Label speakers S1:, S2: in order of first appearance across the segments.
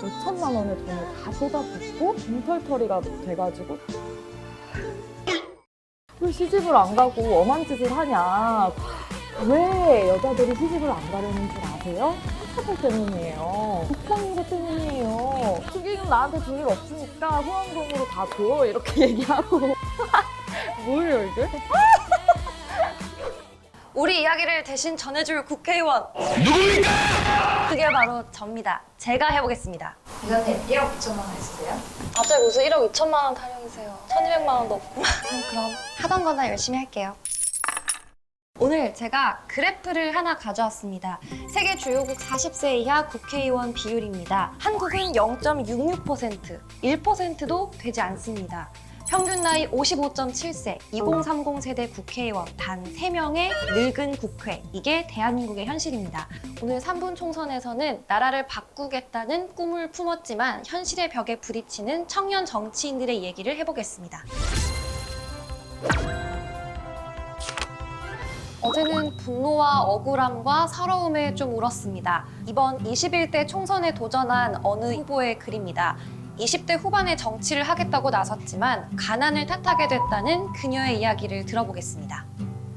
S1: 5천만 원의 돈을 다 쏟아붓고 빈털터리가 돼가지고 왜 시집을 안 가고 엄한 짓을 하냐. 왜 여자들이 시집을 안 가려는 줄 아세요? 사실 때문이에요. 국방부 때문이에요. 수기는 나한테 줄 일 없으니까 후원금으로 다 줘. 이렇게 얘기하고. 뭐예요 이게?
S2: 우리 이야기를 대신 전해줄 국회의원 누굽니까? 그게 바로 접니다. 제가 해보겠습니다.
S3: 이사님 1억 2천만 원 있으세요?
S2: 갑자기 무슨 1억 2천만 원 타령이세요. 1,200만 원도 없고. 그럼 하던 거나 열심히 할게요. 오늘 제가 그래프를 하나 가져왔습니다. 세계 주요국 40세 이하 국회의원 비율입니다. 한국은 0.66%, 1%도 되지 않습니다. 평균 나이 55.7세, 2030 세대 국회의원 단 3명의 늙은 국회. 이게 대한민국의 현실입니다. 오늘 3분 총선에서는 나라를 바꾸겠다는 꿈을 품었지만 현실의 벽에 부딪히는 청년 정치인들의 얘기를 해보겠습니다. 어제는 분노와 억울함과 서러움에 좀 울었습니다. 이번 21대 총선에 도전한 어느 후보의 글입니다. 20대 후반에 정치를 하겠다고 나섰지만 가난을 탓하게 됐다는 그녀의 이야기를 들어보겠습니다.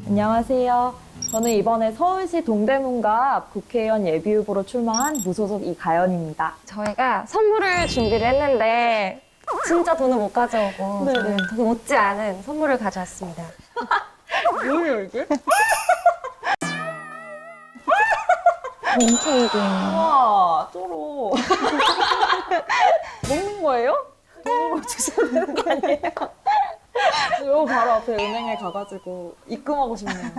S1: 안녕하세요. 저는 이번에 서울시 동대문갑 앞 국회의원 예비후보로 출마한 무소속 이가연입니다.
S2: 저희가 선물을 준비를 했는데 진짜 돈을 못 가져오고
S1: 네네.
S2: 돈 못지 않은 선물을 가져왔습니다.
S1: 뭐예요 이게?
S2: 몬케이크예요.
S1: 우와, 쫄어. 먹는 거예요? 돈으로 주셔야 되는 거 아니에요? 요 바로 앞에 은행에 가가지고 입금하고 싶네요.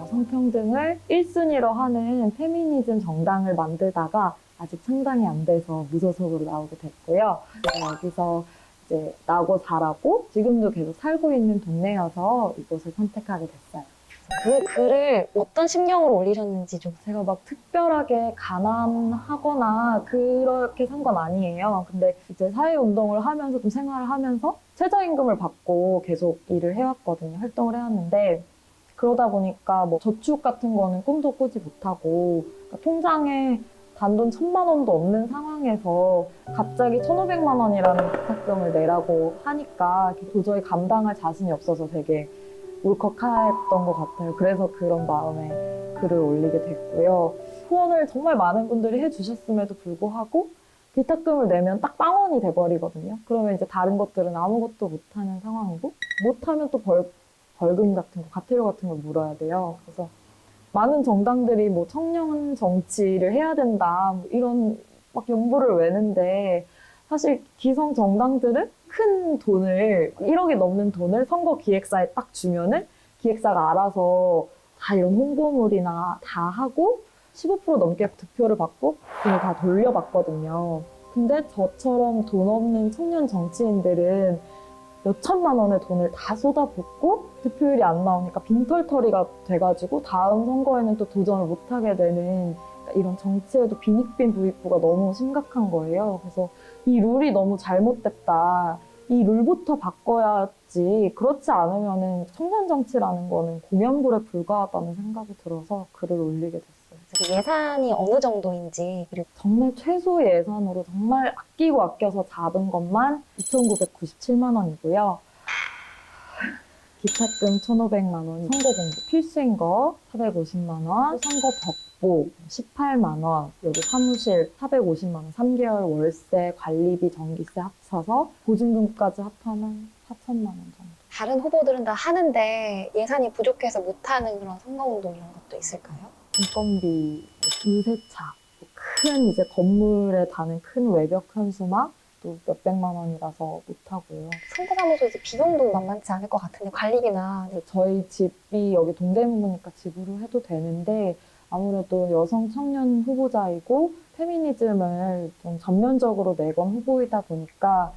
S1: 성평등을 1순위로 하는 페미니즘 정당을 만들다가 아직 창당이 안 돼서 무소속으로 나오게 됐고요. 여기서 이제 나고 자라고 지금도 계속 살고 있는 동네여서 이곳을 선택하게 됐어요.
S2: 그 글을 어떤 심경으로 올리셨는지 좀.
S1: 제가 막 특별하게 가난하거나 그렇게 산 건 아니에요. 근데 이제 사회운동을 하면서 좀 생활을 하면서 최저임금을 받고 계속 일을 해왔거든요. 활동을 해왔는데 그러다 보니까 뭐 저축 같은 거는 꿈도 꾸지 못하고 그러니까 통장에 단돈 1,000만 원도 없는 상황에서 갑자기 1,500만 원이라는 부탁금을 내라고 하니까 도저히 감당할 자신이 없어서 되게 울컥했던 것 같아요. 그래서 그런 마음에 글을 올리게 됐고요. 후원을 정말 많은 분들이 해주셨음에도 불구하고 비탁금을 내면 딱 빵원이 돼버리거든요. 그러면 이제 다른 것들은 아무것도 못하는 상황이고 못하면 또 벌금 같은 거, 과태료 같은 걸 물어야 돼요. 그래서 많은 정당들이 뭐 청년 정치를 해야 된다 뭐 이런 막 연부를 외는데 사실 기성 정당들은 큰 돈을 1억이 넘는 돈을 선거 기획사에 딱 주면은 기획사가 알아서 다 이런 홍보물이나 다 하고 15% 넘게 득표를 받고 돈을 다 돌려받거든요. 근데 저처럼 돈 없는 청년 정치인들은 몇 천만 원의 돈을 다 쏟아붓고 득표율이 안 나오니까 빈털터리가 돼가지고 다음 선거에는 또 도전을 못하게 되는 이런 정치에도 빈익빈 부익부가 너무 심각한 거예요. 그래서 이 룰이 너무 잘못됐다. 이 룰부터 바꿔야지. 그렇지 않으면은 청년 정치라는 거는 공연불에 불과하다는 생각이 들어서 글을 올리게 됐어요.
S2: 예산이 어느 정도인지, 그리고
S1: 정말 최소 예산으로 정말 아끼고 아껴서 잡은 것만 2,997만 원이고요. 기타금 1,500만 원, 선거 공부 필수인 거 450만 원, 선거 벽보 18만 원, 여기 사무실 450만 원, 3개월 월세, 관리비, 전기세 합쳐서 보증금까지 합하면 4천만 원 정도.
S2: 다른 후보들은 다 하는데 예산이 부족해서 못하는 그런 선거운동 이런 것도 있을까요?
S1: 인건비, 유세차, 큰 이제 건물에 다는 큰 외벽 현수막 또 몇백만 원이라서 못하고요.
S2: 선거사무소 이제 비용도 만만치 않을 것 같은데 관리비나.
S1: 저희 집이 여기 동대문이니까 집으로 해도 되는데 아무래도 여성 청년 후보자이고 페미니즘을 좀 전면적으로 내건 후보이다 보니까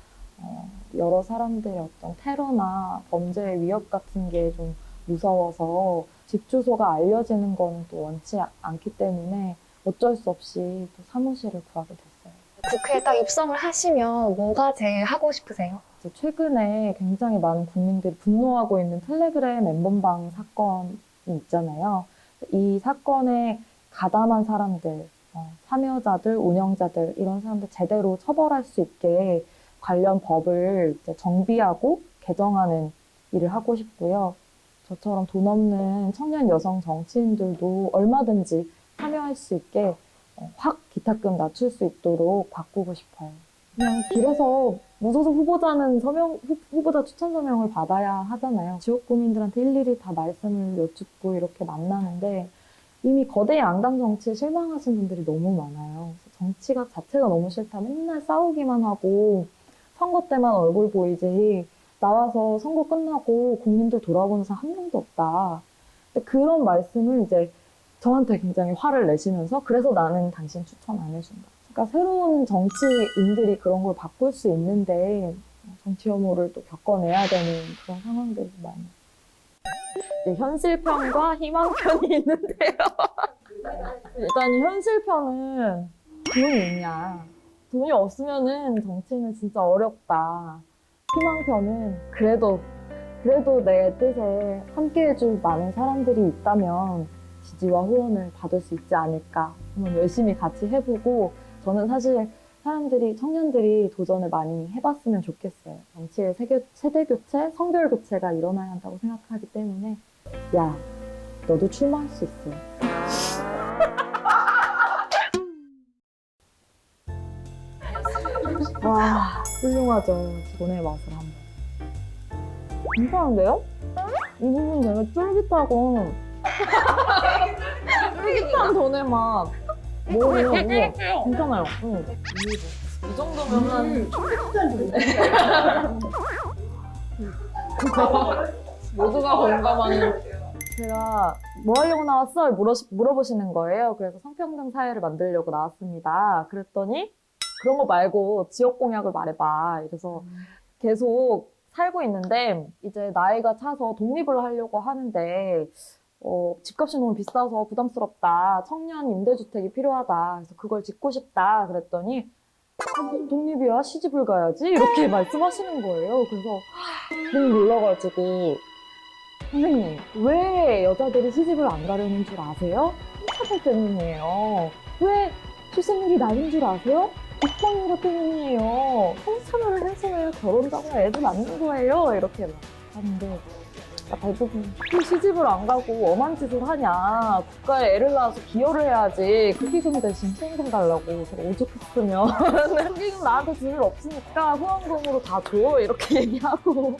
S1: 여러 사람들의 어떤 테러나 범죄의 위협 같은 게 좀 무서워서 집 주소가 알려지는 거는 또 원치 않기 때문에 어쩔 수 없이 또 사무실을 구하게 됐어요.
S2: 국회에 딱 입성을 하시면 뭐가 제일 하고 싶으세요?
S1: 최근에 굉장히 많은 국민들이 분노하고 있는 텔레그램 엠번방 사건이 있잖아요. 이 사건에 가담한 사람들, 참여자들, 운영자들 이런 사람들 제대로 처벌할 수 있게 관련 법을 이제 정비하고 개정하는 일을 하고 싶고요. 저처럼 돈 없는 청년 여성 정치인들도 얼마든지 참여할 수 있게 확 기탁금 낮출 수 있도록 바꾸고 싶어요. 그냥 길에서 무소속 후보자는 후보자 추천 서명을 받아야 하잖아요. 지역구민들한테 일일이 다 말씀을 여쭙고 이렇게 만나는데 이미 거대 양당 정치에 실망하신 분들이 너무 많아요. 정치가 자체가 너무 싫다. 맨날 싸우기만 하고 선거 때만 얼굴 보이지 나와서 선거 끝나고 국민들 돌아보는 사람 한 명도 없다. 근데 그런 말씀을 이제 저한테 굉장히 화를 내시면서 그래서 나는 당신 추천 안 해준다. 그러니까 새로운 정치인들이 그런 걸 바꿀 수 있는데 정치 혐오를 또 겪어내야 되는 그런 상황들이 많아요. 네, 현실편과 희망편이 있는데요. 일단 현실편은 돈이 있냐. 돈이 없으면은 정치는 진짜 어렵다. 희망편은 그래도 내 뜻에 함께해줄 많은 사람들이 있다면 지지와 후원을 받을 수 있지 않을까. 한번 열심히 같이 해보고 저는 사실 청년들이 도전을 많이 해봤으면 좋겠어요. 정치의 세대 교체, 성별 교체가 일어나야 한다고 생각하기 때문에 야, 너도 출마할 수 있어. 와, 훌륭하죠. 돈의 맛을 한번. 괜찮은데요? 이 부분 되게 쫄깃하고 쫄깃한 돈의 맛. 뭐예요? 우와. 괜찮아요. 응. 이 정도면 모두가 공감하는. 제가 뭐 하려고 나왔어? 물어보시는 거예요. 그래서 성평등 사회를 만들려고 나왔습니다. 그랬더니 그런 거 말고 지역 공약을 말해봐. 그래서 계속 살고 있는데 이제 나이가 차서 독립을 하려고 하는데 집값이 너무 비싸서 부담스럽다. 청년 임대주택이 필요하다. 그래서 그걸 짓고 싶다. 그랬더니 무슨 독립이야? 시집을 가야지? 이렇게 말씀하시는 거예요. 그래서 너무 놀라가지고 선생님, 왜 여자들이 시집을 안 가려는 줄 아세요? 성차별 때문이에요. 왜 출생률이 낮은 줄 아세요? 독방인가 때문이에요. 성차별을 해서요. 결혼자고 애들 낳는 거예요. 이렇게 막 하는데 대부분 시집을 안 가고 엄한 짓을 하냐. 국가에 애를 낳아서 기여를 해야지. 축의금 대신 후원금 달라고. 제가 오죽했으면 축의금 나한테 줄 일 없으니까 후원금으로 다 줘. 이렇게 얘기하고.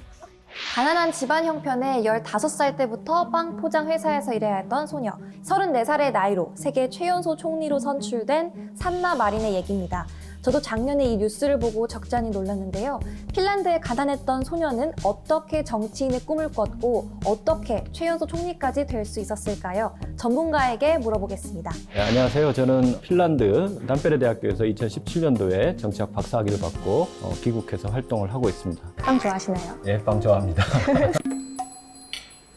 S2: 가난한 집안 형편에 15살 때부터 빵 포장 회사에서 일해야 했던 소녀. 34살의 나이로 세계 최연소 총리로 선출된 산나 마린의 얘기입니다. 저도 작년에 이 뉴스를 보고 적잖이 놀랐는데요. 핀란드에 가난했던 소녀는 어떻게 정치인의 꿈을 꿨고 어떻게 최연소 총리까지 될 수 있었을까요? 전문가에게 물어보겠습니다.
S4: 네, 안녕하세요. 저는 핀란드 담베레 대학교에서 2017년도에 정치학 박사학위를 받고 귀국해서 활동을 하고 있습니다.
S2: 빵 좋아하시나요?
S4: 네, 빵 좋아합니다.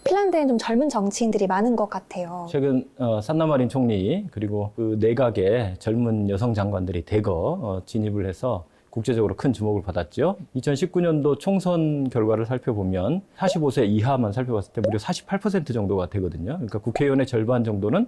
S2: 핀란드엔 좀 젊은 정치인들이 많은 것 같아요.
S4: 최근 산나 마린 총리 그리고 그 내각의 젊은 여성 장관들이 대거 진입을 해서 국제적으로 큰 주목을 받았죠. 2019년도 총선 결과를 살펴보면 45세 이하만 살펴봤을 때 무려 48% 정도가 되거든요. 그러니까 국회의원의 절반 정도는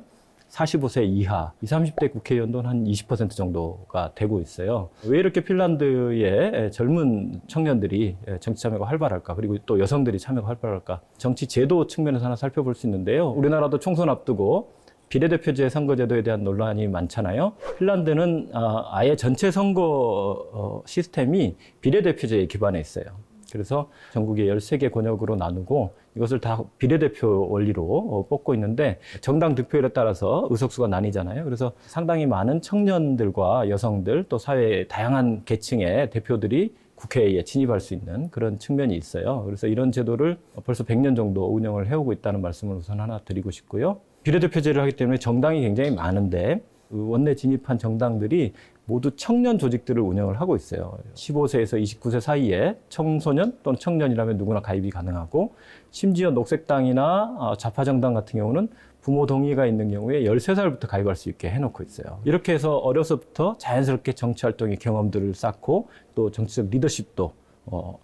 S4: 45세 이하, 20, 30대 국회의원도 한 20% 정도가 되고 있어요. 왜 이렇게 핀란드의 젊은 청년들이 정치 참여가 활발할까? 그리고 또 여성들이 참여가 활발할까? 정치 제도 측면에서 하나 살펴볼 수 있는데요. 우리나라도 총선 앞두고 비례대표제 선거제도에 대한 논란이 많잖아요. 핀란드는 아예 전체 선거 시스템이 비례대표제에 기반해 있어요. 그래서 전국의 13개 권역으로 나누고 이것을 다 비례대표 원리로 뽑고 있는데 정당 득표율에 따라서 의석수가 나뉘잖아요. 그래서 상당히 많은 청년들과 여성들 또 사회의 다양한 계층의 대표들이 국회에 진입할 수 있는 그런 측면이 있어요. 그래서 이런 제도를 벌써 100년 정도 운영을 해오고 있다는 말씀을 우선 하나 드리고 싶고요. 비례대표제를 하기 때문에 정당이 굉장히 많은데 원내 진입한 정당들이 모두 청년 조직들을 운영을 하고 있어요. 15세에서 29세 사이에 청소년 또는 청년이라면 누구나 가입이 가능하고 심지어 녹색당이나 좌파정당 같은 경우는 부모 동의가 있는 경우에 13살부터 가입할 수 있게 해놓고 있어요. 이렇게 해서 어려서부터 자연스럽게 정치활동의 경험들을 쌓고 또 정치적 리더십도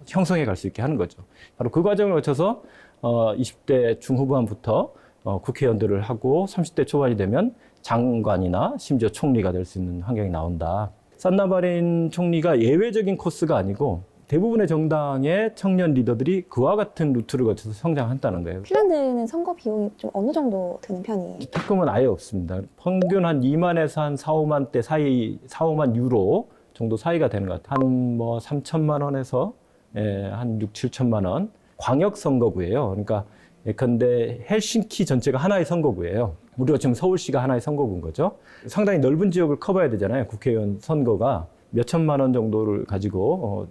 S4: 형성해 갈 수 있게 하는 거죠. 바로 그 과정을 거쳐서 20대 중후반부터 국회의원들을 하고 30대 초반이 되면 장관이나 심지어 총리가 될 수 있는 환경이 나온다. 산나 마린 총리가 예외적인 코스가 아니고 대부분의 정당의 청년 리더들이 그와 같은 루트를 거쳐서 성장한다는 거예요.
S2: 핀란드는 선거 비용이 좀 어느 정도 드는 편이에요?
S4: 특금은 아예 없습니다. 평균 한 2만에서 한 4, 5만 대 사이, 4, 5만 유로 정도 사이가 되는 것 같아요. 한 뭐 3천만 원에서 한 6, 7천만 원. 광역 선거구예요. 그러니까 예컨대 헬싱키 전체가 하나의 선거구예요. 우리가 지금 서울시가 하나의 선거구인 거죠. 상당히 넓은 지역을 커버해야 되잖아요. 국회의원 선거가. 몇 천만 원 정도를 가지고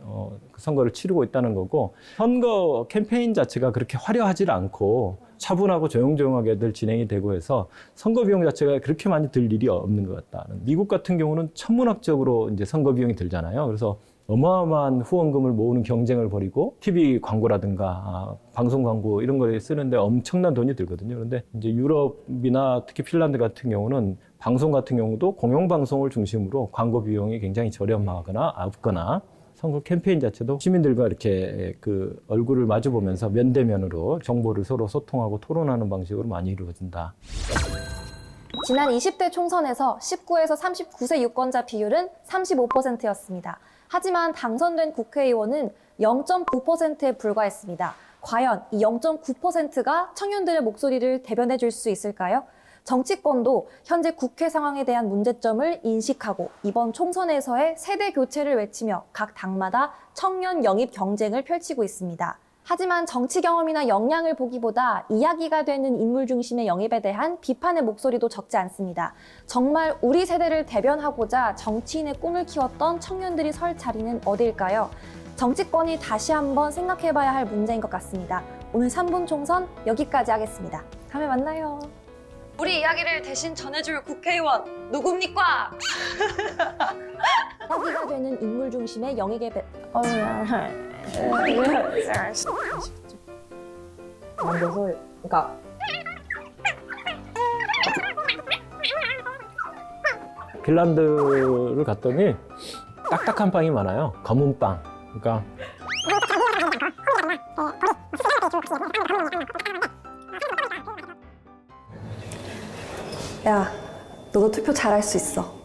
S4: 그 선거를 치르고 있다는 거고, 선거 캠페인 자체가 그렇게 화려하지 않고 차분하고 조용조용하게들 진행이 되고 해서 선거 비용 자체가 그렇게 많이 들 일이 없는 것 같다. 미국 같은 경우는 천문학적으로 이제 선거 비용이 들잖아요. 그래서 어마어마한 후원금을 모으는 경쟁을 벌이고 TV 광고라든가 방송 광고 이런 거에 쓰는데 엄청난 돈이 들거든요. 그런데 이제 유럽이나 특히 핀란드 같은 경우는 방송 같은 경우도 공영방송을 중심으로 광고 비용이 굉장히 저렴하거나 없거나, 선거 캠페인 자체도 시민들과 이렇게 그 얼굴을 마주 보면서 면대면으로 정보를 서로 소통하고 토론하는 방식으로 많이 이루어진다.
S2: 지난 20대 총선에서 19에서 39세 유권자 비율은 35%였습니다. 하지만 당선된 국회의원은 0.9%에 불과했습니다. 과연 이 0.9%가 청년들의 목소리를 대변해 줄 수 있을까요? 정치권도 현재 국회 상황에 대한 문제점을 인식하고 이번 총선에서의 세대 교체를 외치며 각 당마다 청년 영입 경쟁을 펼치고 있습니다. 하지만 정치 경험이나 역량을 보기보다 이야기가 되는 인물 중심의 영입에 대한 비판의 목소리도 적지 않습니다. 정말 우리 세대를 대변하고자 정치인의 꿈을 키웠던 청년들이 설 자리는 어디일까요? 정치권이 다시 한번 생각해봐야 할 문제인 것 같습니다. 오늘 3분 총선 여기까지 하겠습니다. 다음에 만나요. 우리 이야기를 대신 전해줄 국회의원 누굽니까? 이야기가 되는 인물 중심의 영입에
S1: 만져서 그러니까
S4: 핀란드를 갔더니 딱딱한 빵이 많아요. 검은 빵. 그러니까
S2: 야, 너도 투표 잘할 수 있어.